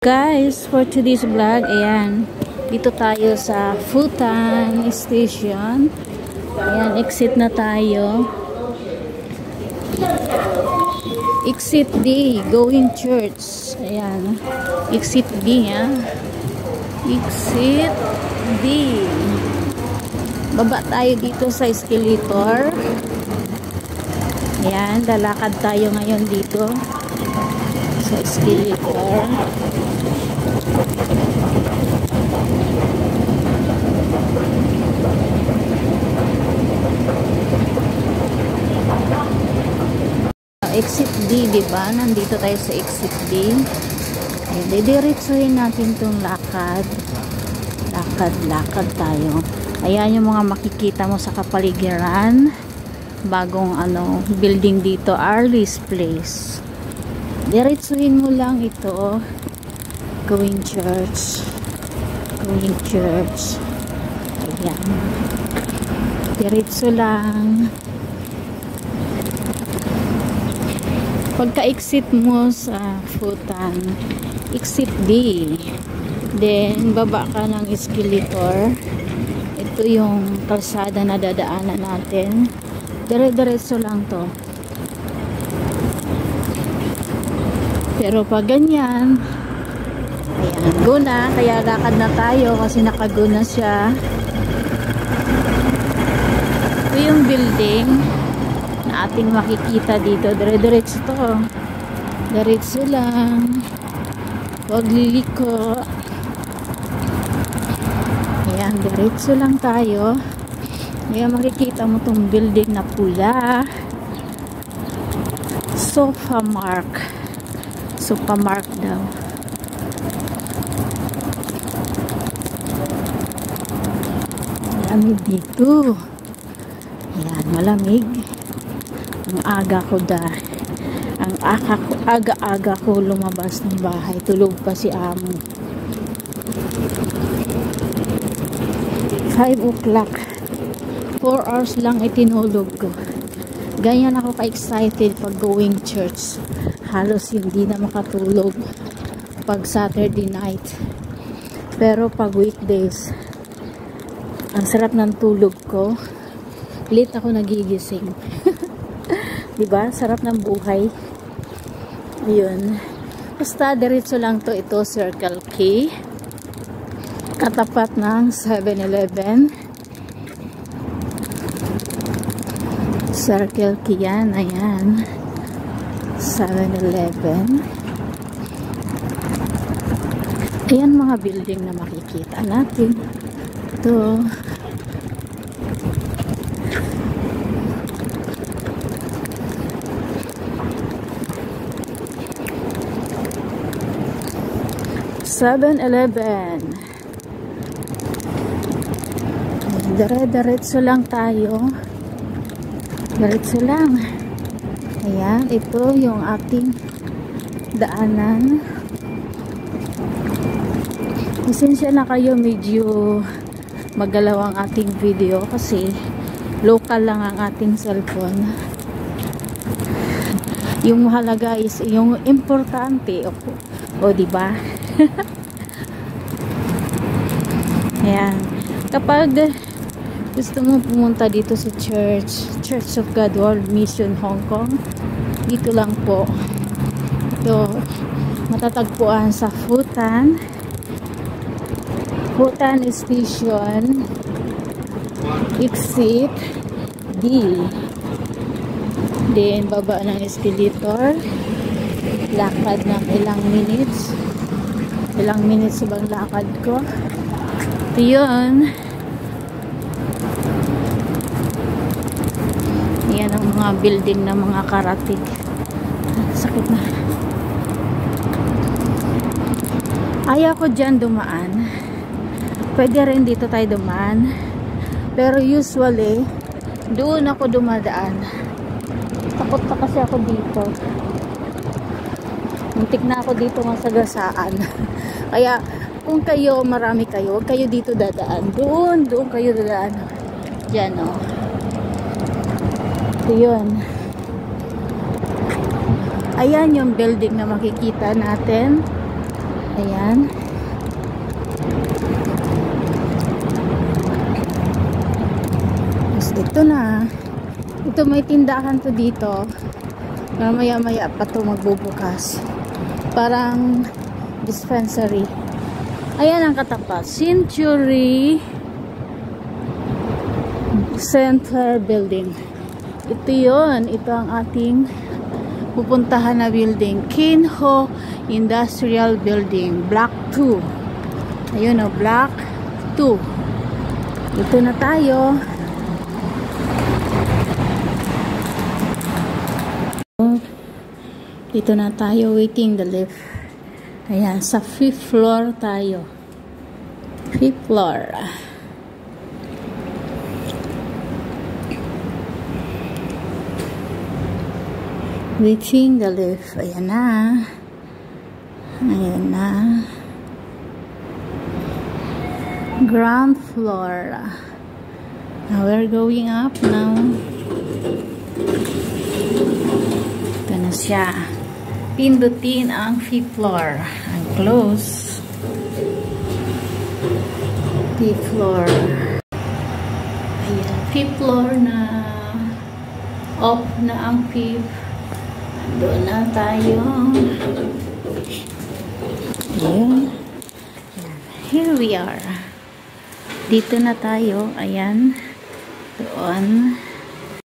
Guys, for today's vlog, ayan, dito tayo sa Futan Station. Ayan, exit na tayo. Exit D, going church. Ayan, exit D, ha. Exit D. Baba tayo dito sa escalator. Ayan, lalakad tayo ngayon dito sa escalator. Exit D, diba? Nandito tayo sa exit D. Ayan, didiretsuhin natin itong lakad. Lakad tayo. Ayan yung mga makikita mo sa kapaligiran. Bagong building dito, Arliss Place. Diretsuhin mo lang ito. Going church. Ayan. Diretso lang. Pagka-exit mo sa Futan, exit D. Then, baba ka ng escalator. Ito yung kalsada na dadaanan natin. Dire-diretso lang to. Pero pag ganyan, ayan, go na. Kaya lakad na tayo kasi nakago na siya. Ito yung building na ating makikita dito. Dire-diretso to. Diretso lang. Huwag liliko. Ayan, diretso lang tayo. Ayan, makikita mo tong building na pula. Sofamark daw. Malamig dito. Ayan, malamig. Ang aga ko lumabas ng bahay. Tulog pa si amo. 5 o'clock. 4 hours lang itinulog ko. Ganyan ako ka-excited pag going church. Halos hindi na makatulog pag Saturday night. Pero pag weekdays, ang sarap ng tulog ko. Late ako nagigising. Diba? Sarap ng buhay. Ayun. Basta diretso lang to. Ito Circle K. Katapat ng 7-Eleven. Circle K yan. Ayan. 7-Eleven. Ayan mga building na makikita natin. Ito. Diretso lang tayo. Diretso lang. Ayan, ito yung ating daanan. Pasensya na kayo, medyo magalaw ang ating video kasi local lang ang ating cellphone. Yung mahalaga is yung importante. O diba? Ayan. Kapag gusto mo pumunta dito sa Church of God World Mission Hong Kong, dito lang po. Ito, matatagpuan sa Futan Station, exit D. Then, baba ng escalator. Lakad ng ilang minutes. Ilang minutes bang lakad ko? Ito yun. Yan ang mga building na mga karatig. Sakit na. Ayaw ko dyan dumaan. Pwede rin dito tayo dumaan. Pero usually, doon ako dumadaan. Takot pa kasi ako dito. Muntik na ako dito masagasaan. Kaya, kung kayo, marami kayo, huwag kayo dito dadaan. Doon kayo dadaan. Diyan, o. Ito yun. Ayan yung building na makikita natin. Ayan. Tapos ito na. Ito may tindahan to dito. Maya-maya pa to magbubukas. Parang dispensary. Ayan ang katapat. Century Center Building. Ito yon. Ito ang ating pupuntahan na building. Kinho Industrial Building. Block 2. Ayun o. Block 2. Ito na tayo. Dito na tayo waiting the lift. Ayan, sa 5th floor tayo. 5th floor. Waiting the lift. Ayan na. Ayan na. Ground floor. Now we're going up now. Ito na siya. Pindutin ang 5th floor. Ang close. 5th floor. Ayan. 5th floor na. Off na ang 5th. Doon na tayo. Ayan. Here we are. Dito na tayo. Ayan. Doon.